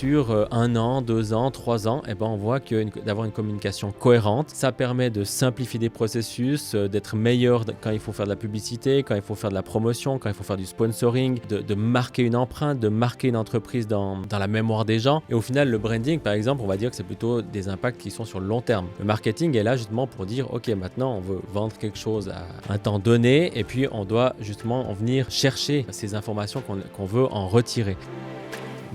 sur 1 an, 2 ans, 3 ans, on voit que d'avoir une communication cohérente, ça permet de simplifier des processus, d'être meilleur quand il faut faire de la publicité, quand il faut faire de la promotion, quand il faut faire du sponsoring, de marquer une empreinte, de marquer une entreprise dans la mémoire des gens. Et au final, le branding, par exemple, on va dire que c'est plutôt des impacts qui sont sur le long terme. Le marketing est là justement pour dire, ok, maintenant on veut vendre quelque chose à un temps donné et puis on doit justement en venir chercher ces informations qu'on veut en retirer.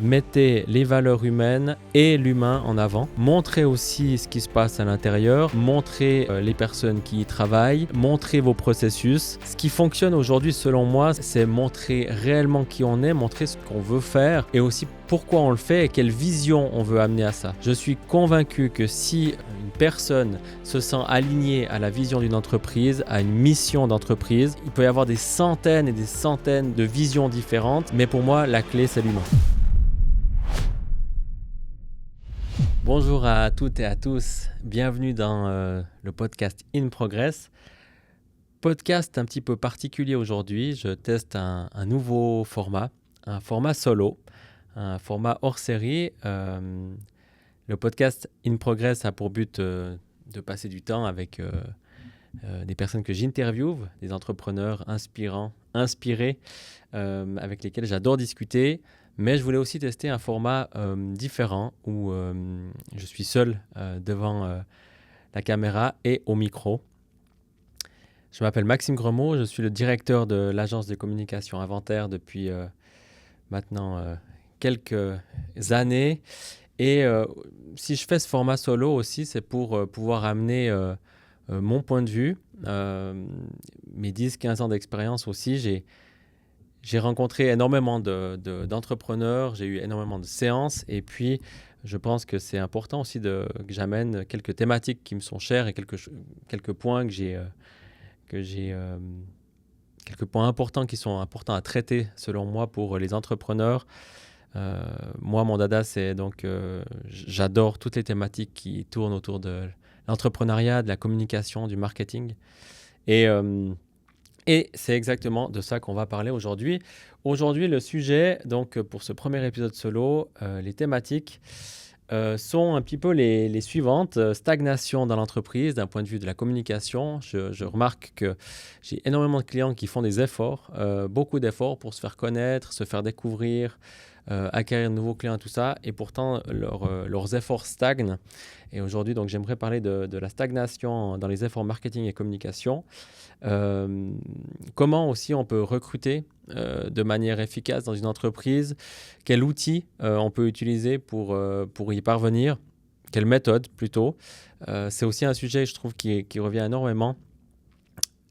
Mettez les valeurs humaines et l'humain en avant. Montrez aussi ce qui se passe à l'intérieur. Montrez les personnes qui y travaillent. Montrez vos processus. Ce qui fonctionne aujourd'hui, selon moi, c'est montrer réellement qui on est, montrer ce qu'on veut faire et aussi pourquoi on le fait et quelle vision on veut amener à ça. Je suis convaincu que si une personne se sent alignée à la vision d'une entreprise, à une mission d'entreprise, il peut y avoir des centaines et des centaines de visions différentes, mais pour moi, la clé, c'est l'humain. Bonjour à toutes et à tous, bienvenue dans le podcast In Progress. Podcast un petit peu particulier aujourd'hui, je teste un nouveau format, un format solo, un format hors série. Le podcast In Progress a pour but de passer du temps avec des personnes que j'interviewe, des entrepreneurs inspirés, avec lesquels j'adore discuter. Mais je voulais aussi tester un format différent où je suis seul devant la caméra et au micro. Je m'appelle Maxime Gremaud, je suis le directeur de l'agence de communication Inventaire depuis maintenant quelques années. Et si je fais ce format solo aussi, c'est pour pouvoir amener mon point de vue, mes 10-15 ans d'expérience aussi. J'ai rencontré énormément d'entrepreneurs, j'ai eu énormément de séances et puis je pense que c'est important aussi que j'amène quelques thématiques qui me sont chères et quelques points quelques points importants qui sont importants à traiter selon moi pour les entrepreneurs. Moi, mon dada, c'est donc j'adore toutes les thématiques qui tournent autour de l'entrepreneuriat, de la communication, du marketing et c'est exactement de ça qu'on va parler aujourd'hui. Aujourd'hui, le sujet, donc pour ce premier épisode solo, les thématiques sont un petit peu les suivantes. Stagnation dans l'entreprise d'un point de vue de la communication. Je remarque que j'ai énormément de clients qui font des efforts, beaucoup d'efforts pour se faire connaître, se faire découvrir, acquérir de nouveaux clients, tout ça. Et pourtant, leurs efforts stagnent. Et aujourd'hui, donc, j'aimerais parler de la stagnation dans les efforts marketing et communication. Comment aussi on peut recruter de manière efficace dans une entreprise, quel outil on peut utiliser pour y parvenir, quelle méthode plutôt. C'est aussi un sujet, je trouve, qui revient énormément.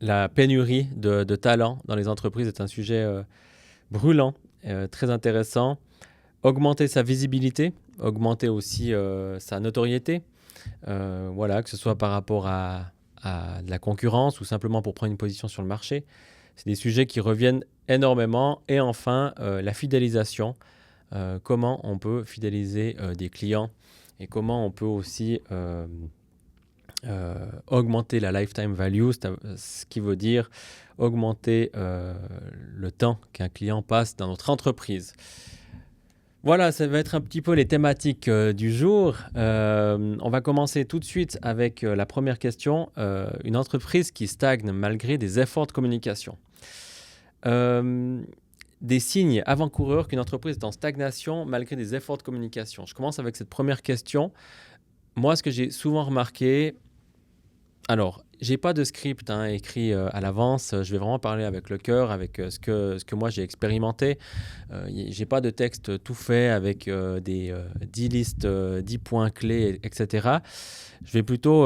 La pénurie de talents dans les entreprises est un sujet brûlant, très intéressant. Augmenter sa visibilité, augmenter aussi sa notoriété, que ce soit par rapport à de la concurrence ou simplement pour prendre une position sur le marché. C'est des sujets qui reviennent énormément. Et enfin, la fidélisation. Comment on peut fidéliser des clients et comment on peut aussi augmenter la lifetime value, ce qui veut dire augmenter le temps qu'un client passe dans notre entreprise. Voilà, ça va être un petit peu les thématiques du jour. On va commencer tout de suite avec la première question. Une entreprise qui stagne malgré des efforts de communication. Des signes avant-coureurs qu'une entreprise est en stagnation malgré des efforts de communication. Je commence avec cette première question. Moi, ce que j'ai souvent remarqué... Alors, je n'ai pas de script écrit à l'avance. Je vais vraiment parler avec le cœur, avec ce que moi j'ai expérimenté. Je n'ai pas de texte tout fait avec des 10 listes, 10 points clés, etc. Je vais plutôt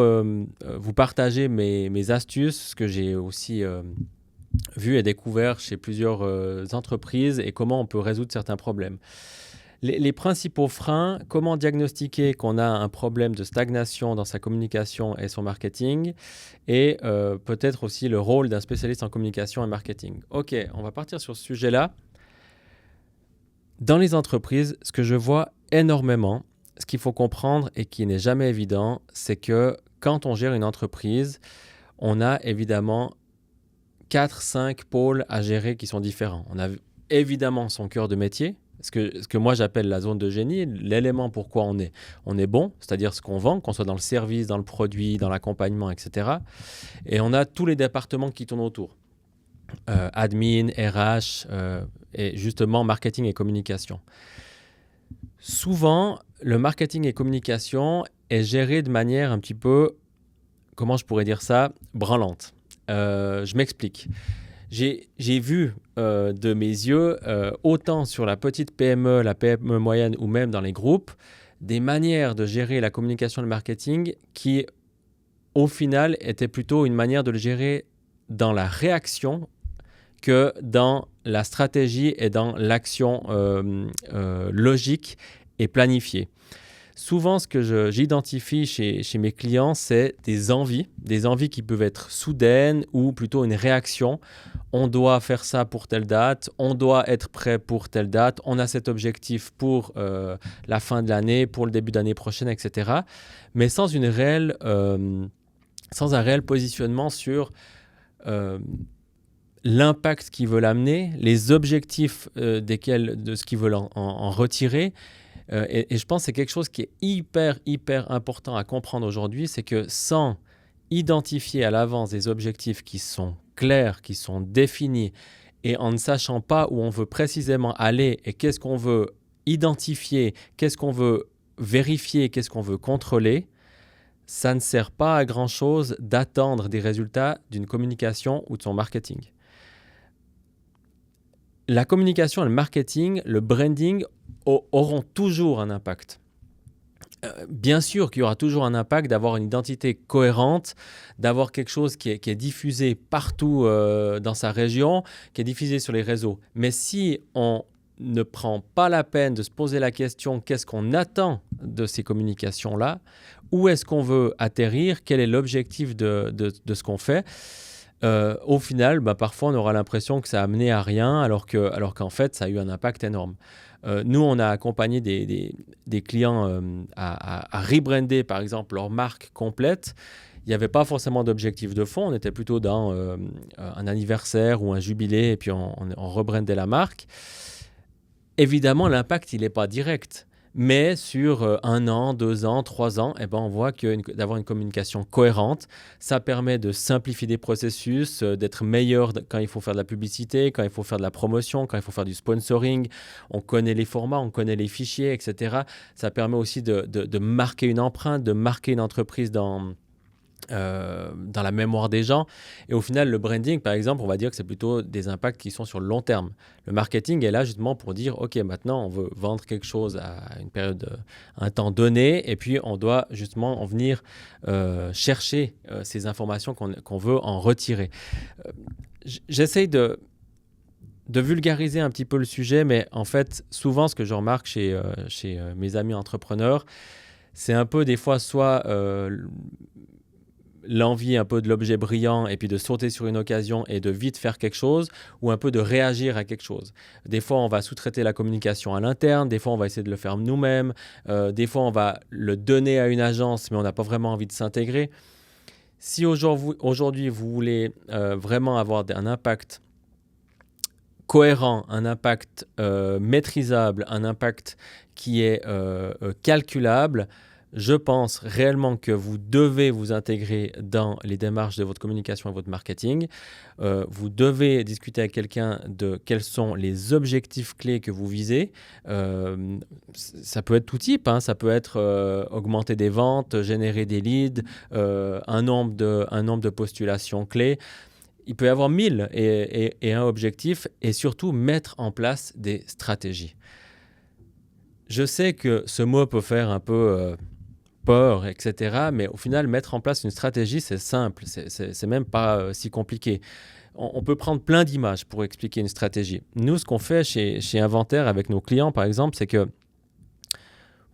vous partager mes astuces, ce que j'ai aussi vu et découvert chez plusieurs entreprises et comment on peut résoudre certains problèmes. Les principaux freins, comment diagnostiquer qu'on a un problème de stagnation dans sa communication et son marketing et peut-être aussi le rôle d'un spécialiste en communication et marketing. Ok, on va partir sur ce sujet-là. Dans les entreprises, ce que je vois énormément, ce qu'il faut comprendre et qui n'est jamais évident, c'est que quand on gère une entreprise, on a évidemment 4-5 pôles à gérer qui sont différents. On a évidemment son cœur de métier, ce que moi j'appelle la zone de génie, l'élément pourquoi on est bon, c'est-à-dire ce qu'on vend, qu'on soit dans le service, dans le produit, dans l'accompagnement, etc. Et on a tous les départements qui tournent autour. Admin, RH et justement marketing et communication. Souvent, le marketing et communication est géré de manière un petit peu, comment je pourrais dire ça, branlante. Je m'explique. J'ai vu de mes yeux, autant sur la petite PME, la PME moyenne ou même dans les groupes, des manières de gérer la communication et le marketing qui, au final, étaient plutôt une manière de le gérer dans la réaction que dans la stratégie et dans l'action logique et planifiée. Souvent, ce que j'identifie chez mes clients, c'est des envies qui peuvent être soudaines ou plutôt une réaction. On doit faire ça pour telle date, on doit être prêt pour telle date, on a cet objectif pour la fin de l'année, pour le début d'année prochaine, etc. Mais sans un réel positionnement sur l'impact qu'ils veulent amener, les objectifs de ce qu'ils veulent en retirer. Et je pense que c'est quelque chose qui est hyper important à comprendre aujourd'hui, c'est que sans identifier à l'avance des objectifs qui sont clairs, qui sont définis, et en ne sachant pas où on veut précisément aller et qu'est-ce qu'on veut identifier, qu'est-ce qu'on veut vérifier, qu'est-ce qu'on veut contrôler, ça ne sert pas à grand-chose d'attendre des résultats d'une communication ou de son marketing. La communication, le marketing, le branding auront toujours un impact. Bien sûr qu'il y aura toujours un impact d'avoir une identité cohérente, d'avoir quelque chose qui est diffusé partout dans sa région, qui est diffusé sur les réseaux. Mais si on ne prend pas la peine de se poser la question qu'est-ce qu'on attend de ces communications-là, où est-ce qu'on veut atterrir, quel est l'objectif de ce qu'on fait, au final, parfois on aura l'impression que ça a mené à rien alors qu'en fait ça a eu un impact énorme. Nous, on a accompagné des clients à rebrander par exemple leur marque complète. Il n'y avait pas forcément d'objectif de fond, on était plutôt dans un anniversaire ou un jubilé et puis on rebrandait la marque. Évidemment, l'impact, il n'est pas direct. Mais sur 1 an, 2 ans, 3 ans, on voit que d'avoir une communication cohérente, ça permet de simplifier des processus, d'être meilleur quand il faut faire de la publicité, quand il faut faire de la promotion, quand il faut faire du sponsoring. On connaît les formats, on connaît les fichiers, etc. Ça permet aussi de marquer une empreinte, de marquer une entreprise dans la mémoire des gens. Et au final, le branding, par exemple, on va dire que c'est plutôt des impacts qui sont sur le long terme. Le marketing est là justement pour dire, OK, maintenant, on veut vendre quelque chose à une période, un temps donné, et puis on doit justement en venir chercher ces informations qu'on veut en retirer. J'essaye de vulgariser un petit peu le sujet, mais en fait, souvent, ce que je remarque chez mes amis entrepreneurs, c'est un peu des fois soit l'envie un peu de l'objet brillant et puis de sauter sur une occasion et de vite faire quelque chose, ou un peu de réagir à quelque chose. Des fois, on va sous-traiter la communication à l'interne, des fois, on va essayer de le faire nous-mêmes, des fois, on va le donner à une agence, mais on n'a pas vraiment envie de s'intégrer. Si aujourd'hui, vous voulez vraiment avoir un impact cohérent, un impact maîtrisable, un impact qui est calculable, je pense réellement que vous devez vous intégrer dans les démarches de votre communication et votre marketing. Vous devez discuter avec quelqu'un de quels sont les objectifs clés que vous visez. Ça peut être tout type, hein. Ça peut être augmenter des ventes, générer des leads, un nombre de postulations clés. Il peut y avoir 1000 et un objectif, et surtout mettre en place des stratégies. Je sais que ce mot peut faire un peu peur, etc. Mais au final, mettre en place une stratégie, c'est simple. C'est même pas si compliqué. On peut prendre plein d'images pour expliquer une stratégie. Nous, ce qu'on fait chez Inventaire avec nos clients, par exemple, c'est que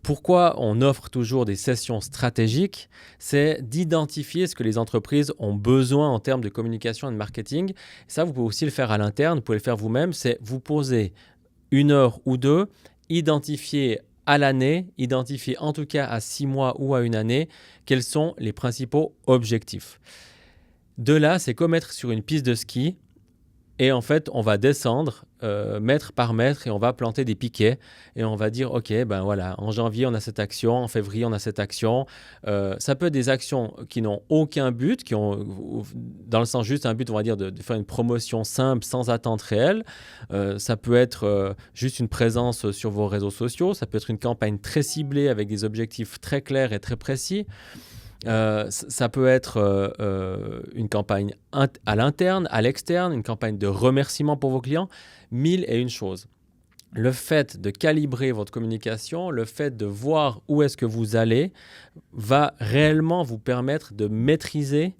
pourquoi on offre toujours des sessions stratégiques, c'est d'identifier ce que les entreprises ont besoin en termes de communication et de marketing. Ça, vous pouvez aussi le faire à l'interne, vous pouvez le faire vous-même. C'est vous poser 1 heure ou 2, identifier à l'année, identifier en tout cas à 6 mois ou à 1 année, quels sont les principaux objectifs. De là, c'est comme être sur une piste de ski. Et en fait, on va descendre mètre par mètre et on va planter des piquets et on va dire, OK, ben voilà, en janvier, on a cette action, en février, on a cette action. Ça peut être des actions qui n'ont aucun but, qui ont, dans le sens juste un but, on va dire, de faire une promotion simple, sans attente réelle. Ça peut être juste une présence sur vos réseaux sociaux. Ça peut être une campagne très ciblée avec des objectifs très clairs et très précis. Ça peut être une campagne à l'interne, à l'externe, une campagne de remerciement pour vos clients, 1001 choses. Le fait de calibrer votre communication, le fait de voir où est-ce que vous allez, va réellement vous permettre de maîtriser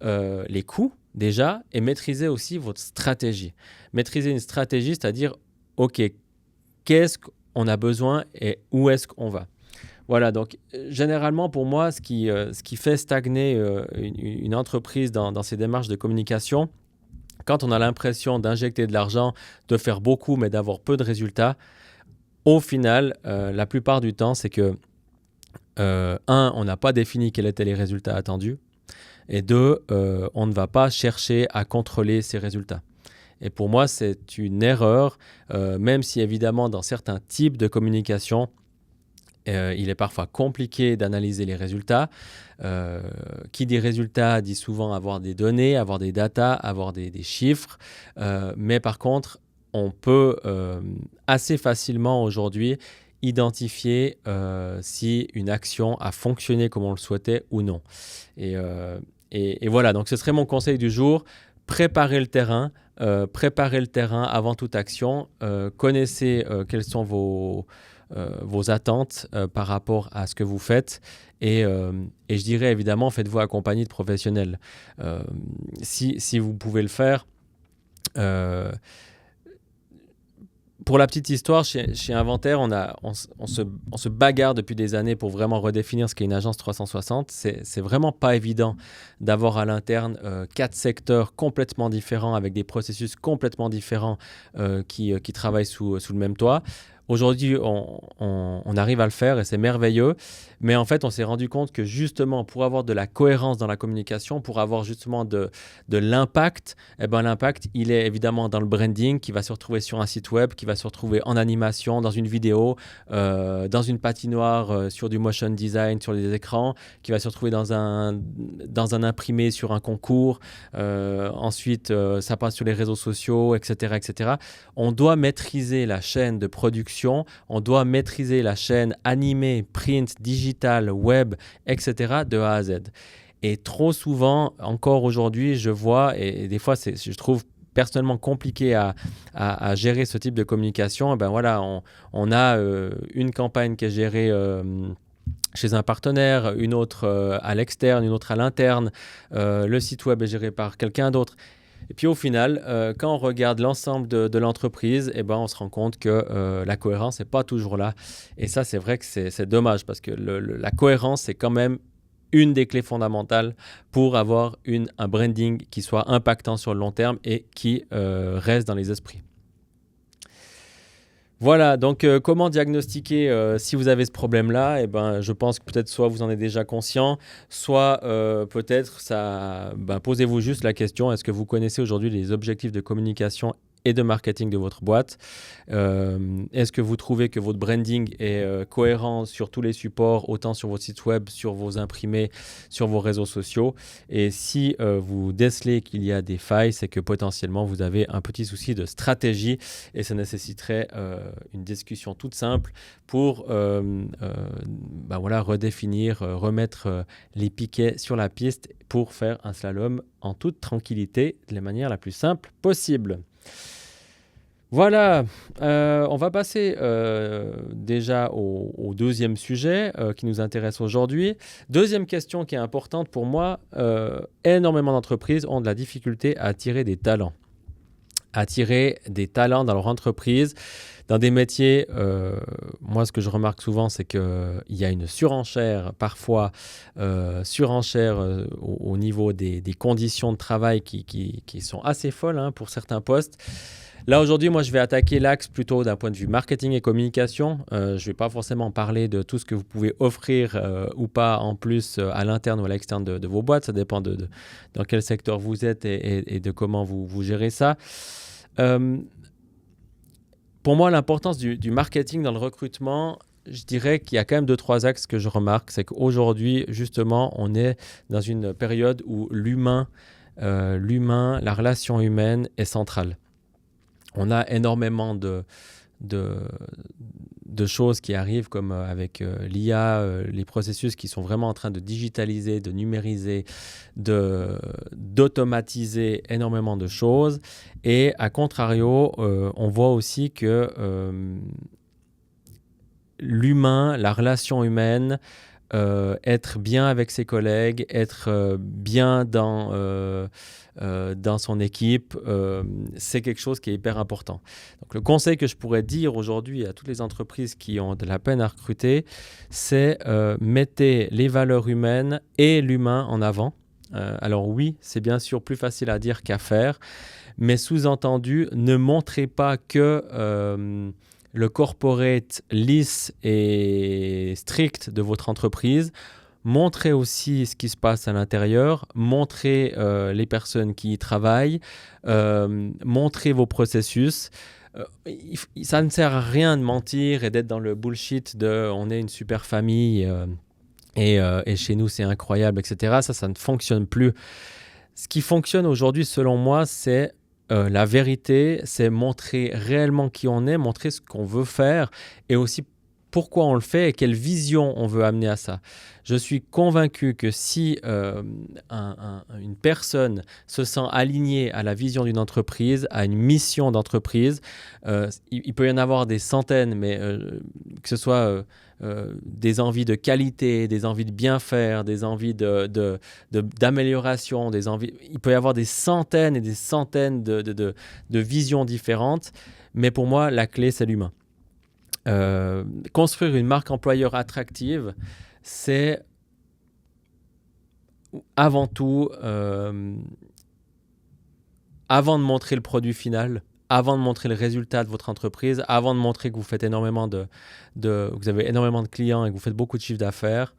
les coûts déjà et maîtriser aussi votre stratégie. Maîtriser une stratégie, c'est-à-dire, OK, qu'est-ce qu'on a besoin et où est-ce qu'on va? Voilà, donc généralement pour moi, ce qui fait stagner une entreprise dans ses démarches de communication, quand on a l'impression d'injecter de l'argent, de faire beaucoup mais d'avoir peu de résultats, au final, la plupart du temps, c'est que, on n'a pas défini quels étaient les résultats attendus, et deux, on ne va pas chercher à contrôler ces résultats. Et pour moi, c'est une erreur, même si évidemment dans certains types de communication, il est parfois compliqué d'analyser les résultats. Qui dit résultats dit souvent avoir des données, avoir des datas, avoir des chiffres. Mais par contre, on peut assez facilement aujourd'hui identifier si une action a fonctionné comme on le souhaitait ou non. Et voilà, donc ce serait mon conseil du jour. Préparez le terrain. Préparez le terrain avant toute action. Connaissez quelles sont vos attentes par rapport à ce que vous faites et je dirais évidemment faites-vous accompagner de professionnels si vous pouvez le faire. Pour la petite histoire, chez Inventaire, on se bagarre depuis des années pour vraiment redéfinir ce qu'est une agence 360. C'est vraiment pas évident d'avoir à l'interne 4 secteurs complètement différents avec des processus complètement différents qui travaillent sous le même toit. Aujourd'hui, on arrive à le faire et c'est merveilleux. Mais en fait, on s'est rendu compte que justement, pour avoir de la cohérence dans la communication, pour avoir justement de l'impact, l'impact, il est évidemment dans le branding qui va se retrouver sur un site web, qui va se retrouver en animation, dans une vidéo, dans une patinoire, sur du motion design, sur les écrans, qui va se retrouver dans un imprimé sur un concours. Ensuite, ça passe sur les réseaux sociaux, etc., etc. On doit maîtriser la chaîne de production. On doit maîtriser la chaîne animée, print, digital, web, etc. de A à Z. Et trop souvent, encore aujourd'hui, je vois, et des fois, je trouve personnellement compliqué à gérer ce type de communication. Et voilà, on a une campagne qui est gérée chez un partenaire, une autre à l'externe, une autre à l'interne. Le site web est géré par quelqu'un d'autre. Et puis au final, quand on regarde l'ensemble de l'entreprise, on se rend compte que la cohérence n'est pas toujours là. Et ça, c'est vrai que c'est dommage parce que la cohérence, c'est quand même une des clés fondamentales pour avoir un branding qui soit impactant sur le long terme et qui reste dans les esprits. Voilà, donc comment diagnostiquer si vous avez ce problème-là? Je pense que peut-être soit vous en êtes déjà conscient, soit peut-être posez-vous juste la question, est-ce que vous connaissez aujourd'hui les objectifs de communication et de marketing de votre boîte? Est-ce que vous trouvez que votre branding est cohérent sur tous les supports, autant sur votre site web, sur vos imprimés, sur vos réseaux sociaux? Et si vous décelez qu'il y a des failles, c'est que potentiellement vous avez un petit souci de stratégie et ça nécessiterait une discussion toute simple pour redéfinir, remettre les piquets sur la piste pour faire un slalom en toute tranquillité de la manière la plus simple possible. Voilà, on va passer déjà au deuxième sujet qui nous intéresse aujourd'hui. Deuxième question qui est importante pour moi, énormément d'entreprises ont de la difficulté à attirer des talents. Attirer des talents dans leur entreprise, dans des métiers, moi ce que je remarque souvent, c'est qu'il y a une surenchère, parfois au niveau des conditions de travail qui sont assez folles pour certains postes. Là, aujourd'hui, moi, je vais attaquer l'axe plutôt d'un point de vue marketing et communication. Je ne vais pas forcément parler de tout ce que vous pouvez offrir ou pas en plus à l'interne ou à l'externe de vos boîtes. Ça dépend dans quel secteur vous êtes et de comment vous gérez ça. Pour moi, l'importance du marketing dans le recrutement, je dirais qu'il y a quand même 2-3 axes que je remarque. C'est qu'aujourd'hui, justement, on est dans une période où l'humain, la relation humaine est centrale. On a énormément de choses qui arrivent comme avec l'IA, les processus qui sont vraiment en train de digitaliser, de numériser, d'automatiser énormément de choses. Et à contrario, on voit aussi que l'humain, la relation humaine, être bien avec ses collègues, être bien dans son équipe, c'est quelque chose qui est hyper important. Donc, le conseil que je pourrais dire aujourd'hui à toutes les entreprises qui ont de la peine à recruter, c'est mettez les valeurs humaines et l'humain en avant. Alors oui, c'est bien sûr plus facile à dire qu'à faire, mais sous-entendu, ne montrez pas que le corporate lisse et strict de votre entreprise. Montrez aussi ce qui se passe à l'intérieur, montrez les personnes qui y travaillent, montrez vos processus. Ça ne sert à rien de mentir et d'être dans le bullshit de on est une super famille et chez nous c'est incroyable, etc. Ça ne fonctionne plus. Ce qui fonctionne aujourd'hui, selon moi, c'est la vérité, c'est montrer réellement qui on est, montrer ce qu'on veut faire et aussi pourquoi on le fait et quelle vision on veut amener à ça. Je suis convaincu que si une personne se sent alignée à la vision d'une entreprise, à une mission d'entreprise, il peut y en avoir des centaines, mais que ce soit des envies de qualité, des envies de bien faire, des envies d'amélioration, il peut y avoir des centaines et des centaines de visions différentes, mais pour moi, la clé, c'est l'humain. Construire une marque employeur attractive, c'est avant tout, avant de montrer le produit final, avant de montrer le résultat de votre entreprise, avant de montrer que vous faites énormément que vous avez énormément de clients et que vous faites beaucoup de chiffre d'affaires,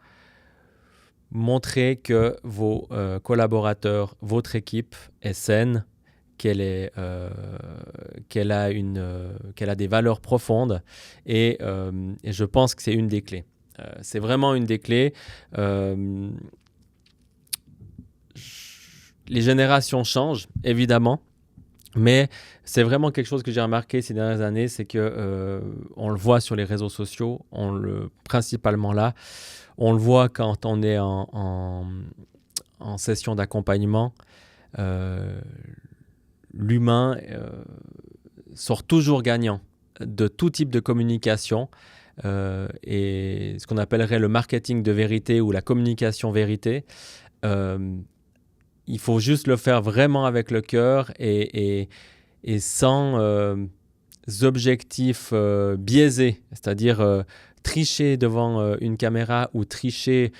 montrez que vos collaborateurs, votre équipe est saine, qu'elle a des valeurs profondes et je pense que c'est une des clés. C'est vraiment une des clés. Les générations changent, évidemment, mais c'est vraiment quelque chose que j'ai remarqué ces dernières années, c'est que on le voit sur les réseaux sociaux, principalement là, on le voit quand on est en session d'accompagnement. L'humain sort toujours gagnant de tout type de communication et ce qu'on appellerait le marketing de vérité ou la communication vérité. Il faut juste le faire vraiment avec le cœur et sans objectifs biaisés, c'est-à-dire tricher devant une caméra ou tricher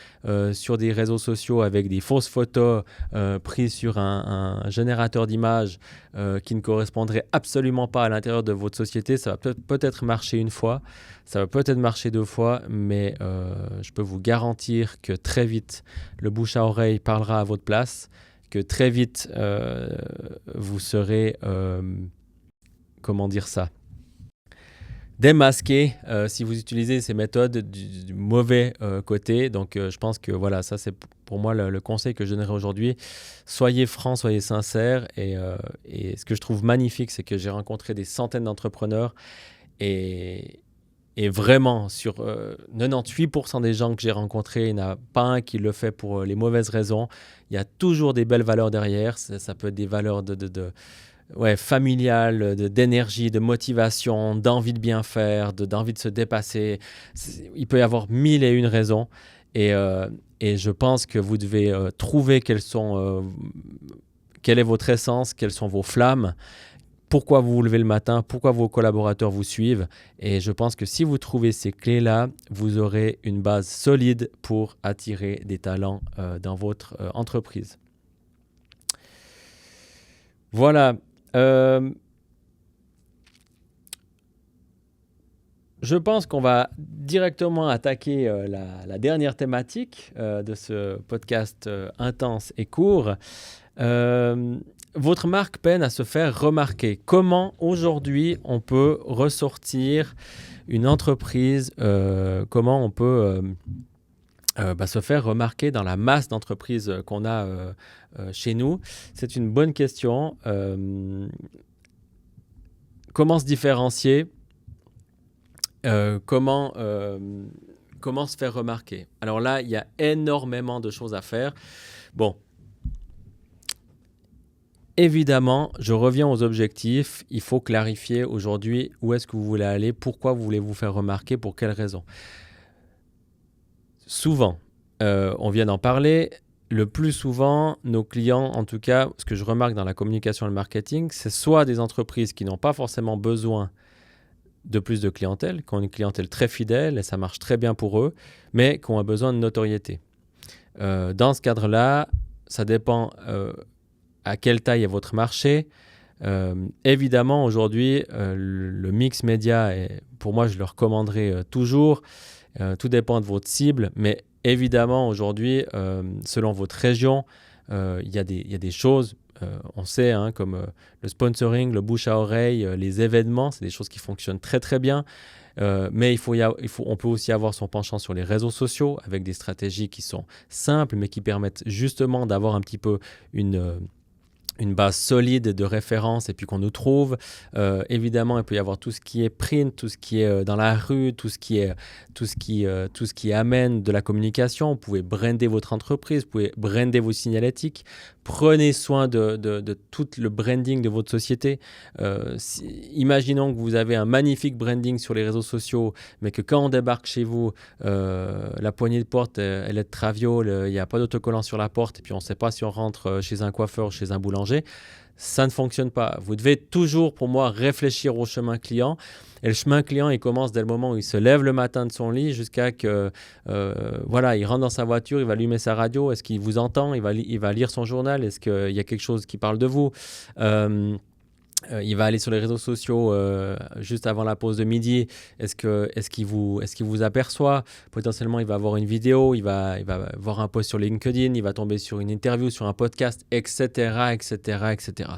sur des réseaux sociaux avec des fausses photos prises sur un générateur d'images qui ne correspondraient absolument pas à l'intérieur de votre société. Ça va peut-être marcher une fois, ça va peut-être marcher 2 fois, mais je peux vous garantir que très vite, le bouche à oreille parlera à votre place, que très vite, vous serez, comment dire ça, démasqué si vous utilisez ces méthodes du mauvais côté. Donc, je pense que voilà, ça c'est pour moi le conseil que je donnerais aujourd'hui. Soyez francs, soyez sincères. Et ce que je trouve magnifique, c'est que j'ai rencontré des centaines d'entrepreneurs et vraiment, sur 98% des gens que j'ai rencontrés, il n'y en a pas un qui le fait pour les mauvaises raisons. Il y a toujours des belles valeurs derrière. Ça peut être des valeurs familiales, d'énergie, de motivation, d'envie de bien faire, d'envie de se dépasser. Il peut y avoir 1001 raisons. Et je pense que vous devez trouver quelle est votre essence, quelles sont vos flammes, pourquoi vous vous levez le matin, pourquoi vos collaborateurs vous suivent. Et je pense que si vous trouvez ces clés-là, vous aurez une base solide pour attirer des talents dans votre entreprise. Voilà. je pense qu'on va directement attaquer la dernière thématique de ce podcast intense et court. Votre marque peine à se faire remarquer. Comment aujourd'hui on peut ressortir une entreprise, comment on peut se faire remarquer dans la masse d'entreprises qu'on a chez nous? C'est une bonne question. Comment se différencier? Comment se faire remarquer? Alors là, il y a énormément de choses à faire. Bon, évidemment, je reviens aux objectifs. Il faut clarifier aujourd'hui où est-ce que vous voulez aller, pourquoi vous voulez vous faire remarquer, pour quelles raisons. Souvent, on vient d'en parler, le plus souvent, nos clients, en tout cas, ce que je remarque dans la communication et le marketing, c'est soit des entreprises qui n'ont pas forcément besoin de plus de clientèle, qui ont une clientèle très fidèle et ça marche très bien pour eux, mais qui ont un besoin de notoriété. Dans ce cadre-là, ça dépend à quelle taille est votre marché. Évidemment, aujourd'hui, le mix média, pour moi, je le recommanderais toujours. Tout dépend de votre cible, mais évidemment, aujourd'hui, selon votre région, il y a des choses, on sait, comme le sponsoring, le bouche à oreille, les événements, c'est des choses qui fonctionnent très très bien. Mais on peut aussi avoir son penchant sur les réseaux sociaux avec des stratégies qui sont simples, mais qui permettent justement d'avoir un petit peu une base solide de référence et puis qu'on nous trouve. Évidemment, il peut y avoir tout ce qui est print, tout ce qui est dans la rue, tout ce qui amène de la communication. Vous pouvez brander votre entreprise, vous pouvez brander vos signalétiques. Prenez soin de tout le branding de votre société. Imaginons que vous avez un magnifique branding sur les réseaux sociaux, mais que quand on débarque chez vous, la poignée de porte, elle est de traviole, il n'y a pas d'autocollant sur la porte, et puis on ne sait pas si on rentre chez un coiffeur ou chez un boulanger. Ça ne fonctionne pas. Vous devez toujours, pour moi, réfléchir au chemin client. Et le chemin client, il commence dès le moment où il se lève le matin de son lit jusqu'à que, il rentre dans sa voiture, il va allumer sa radio. Est-ce qu'il vous entend? Il va lire son journal. Est-ce qu'il y a quelque chose qui parle de vous? Il va aller sur les réseaux sociaux juste avant la pause de midi. Est-ce qu'il vous aperçoit? Potentiellement, il va avoir une vidéo, il va voir un post sur LinkedIn, il va tomber sur une interview, sur un podcast, etc., etc., etc.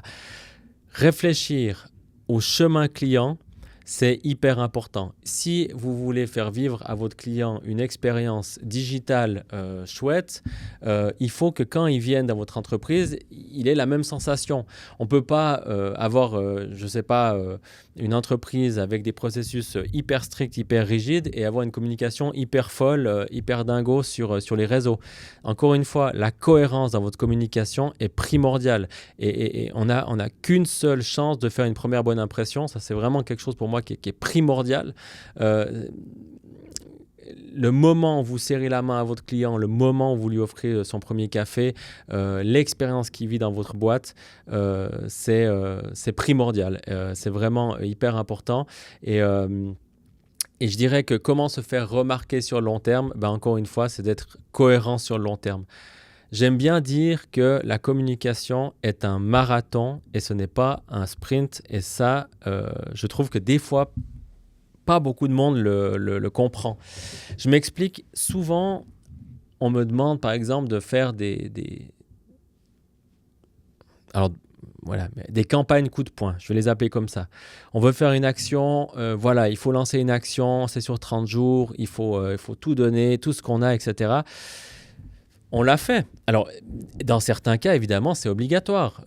Réfléchir au chemin client, c'est hyper important. Si vous voulez faire vivre à votre client une expérience digitale chouette, il faut que quand il vienne dans votre entreprise, il ait la même sensation. On ne peut pas avoir, une entreprise avec des processus hyper stricts, hyper rigides et avoir une communication hyper folle, hyper dingo sur les réseaux. Encore une fois, la cohérence dans votre communication est primordiale. Et on n'a qu'une seule chance de faire une première bonne impression. Ça, c'est vraiment quelque chose pour moi qui est primordial. Le moment où vous serrez la main à votre client, le moment où vous lui offrez son premier café, l'expérience qu'il vit dans votre boîte, c'est primordial. C'est vraiment hyper important. Et je dirais que comment se faire remarquer sur le long terme, encore une fois, c'est d'être cohérent sur le long terme. J'aime bien dire que la communication est un marathon et ce n'est pas un sprint. Et ça, je trouve que des fois, pas beaucoup de monde le comprend. Je m'explique. Souvent, on me demande, par exemple, de faire des campagnes coup de poing. Je vais les appeler comme ça. On veut faire une action. Il faut lancer une action. C'est sur 30 jours. Il faut tout donner, tout ce qu'on a, etc. On l'a fait. Alors, dans certains cas, évidemment, c'est obligatoire.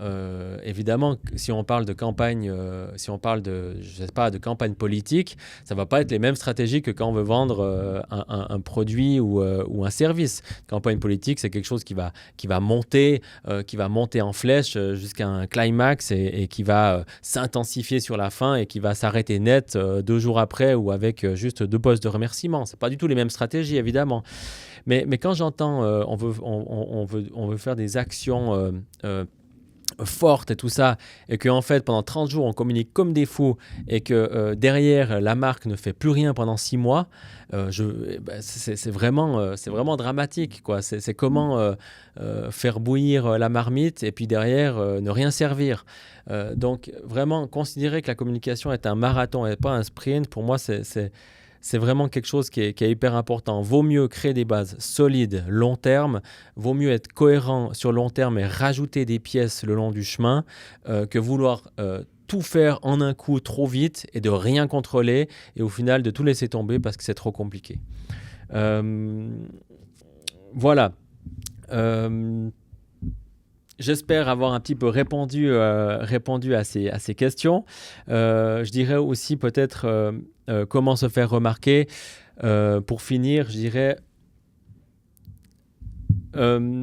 Évidemment, si on parle de campagne, de campagne politique, ça ne va pas être les mêmes stratégies que quand on veut vendre un produit ou un service. Campagne politique, c'est quelque chose qui va monter en flèche jusqu'à un climax et qui va s'intensifier sur la fin et qui va s'arrêter net 2 jours après ou avec juste 2 posts de remerciement. Ce n'est pas du tout les mêmes stratégies, évidemment. Mais quand j'entends on veut faire des actions fortes et tout ça, et qu'en fait, pendant 30 jours, on communique comme des fous, et que derrière, la marque ne fait plus rien pendant 6 mois, c'est vraiment dramatique, quoi. C'est comment faire bouillir la marmite, et puis derrière, ne rien servir. Donc, vraiment, considérer que la communication est un marathon et pas un sprint, pour moi, c'est c'est vraiment quelque chose qui est hyper important. Vaut mieux créer des bases solides, long terme, vaut mieux être cohérent sur long terme et rajouter des pièces le long du chemin que vouloir tout faire en un coup trop vite et de rien contrôler et au final de tout laisser tomber parce que c'est trop compliqué. Voilà. J'espère avoir un petit peu répondu à ces questions. Je dirais aussi peut-être comment se faire remarquer. Pour finir, je dirais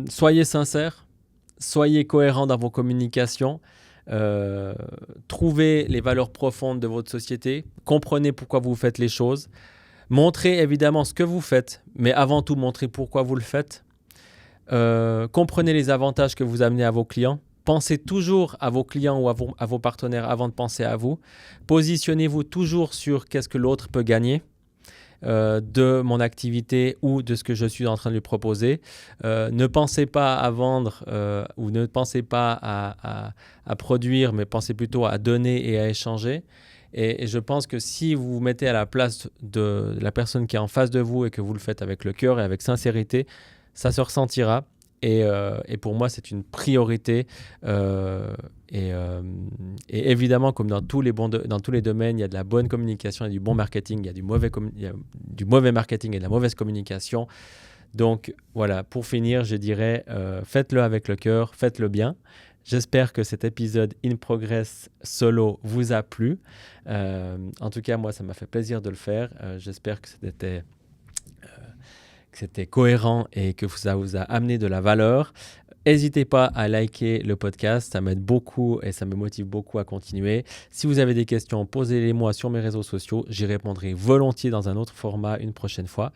soyez sincère, soyez cohérent dans vos communications. Trouvez les valeurs profondes de votre société, comprenez pourquoi vous faites les choses, montrez évidemment ce que vous faites, mais avant tout montrez pourquoi vous le faites. Comprenez les avantages que vous amenez à vos clients. Pensez toujours à vos clients ou à vos partenaires avant de penser à vous. Positionnez-vous toujours sur qu'est-ce que l'autre peut gagner de mon activité ou de ce que je suis en train de lui proposer. Ne pensez pas à vendre ou ne pensez pas à produire, mais pensez plutôt à donner et à échanger. Et je pense que si vous vous mettez à la place de la personne qui est en face de vous et que vous le faites avec le cœur et avec sincérité, ça se ressentira. Et pour moi, c'est une priorité. Et évidemment, comme dans tous les domaines, il y a de la bonne communication et du bon marketing, il y a du mauvais marketing et de la mauvaise communication. Donc voilà, pour finir, je dirais, faites-le avec le cœur, faites-le bien. J'espère que cet épisode In Progress solo vous a plu. En tout cas, moi, ça m'a fait plaisir de le faire. J'espère que c'était cohérent et que ça vous a amené de la valeur. N'hésitez pas à liker le podcast, ça m'aide beaucoup et ça me motive beaucoup à continuer. Si vous avez des questions, posez-les-moi sur mes réseaux sociaux. J'y répondrai volontiers dans un autre format une prochaine fois.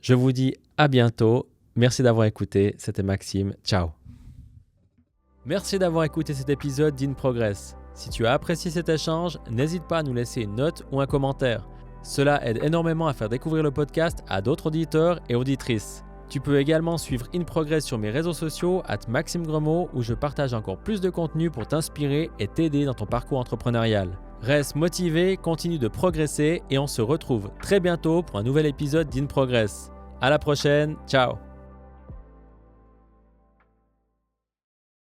Je vous dis à bientôt. Merci d'avoir écouté. C'était Maxime. Ciao. Merci d'avoir écouté cet épisode d'In Progress. Si tu as apprécié cet échange, n'hésite pas à nous laisser une note ou un commentaire. Cela aide énormément à faire découvrir le podcast à d'autres auditeurs et auditrices. Tu peux également suivre In Progress sur mes réseaux sociaux @MaximeGremaud où je partage encore plus de contenu pour t'inspirer et t'aider dans ton parcours entrepreneurial. Reste motivé, continue de progresser et on se retrouve très bientôt pour un nouvel épisode d'In Progress. À la prochaine, ciao.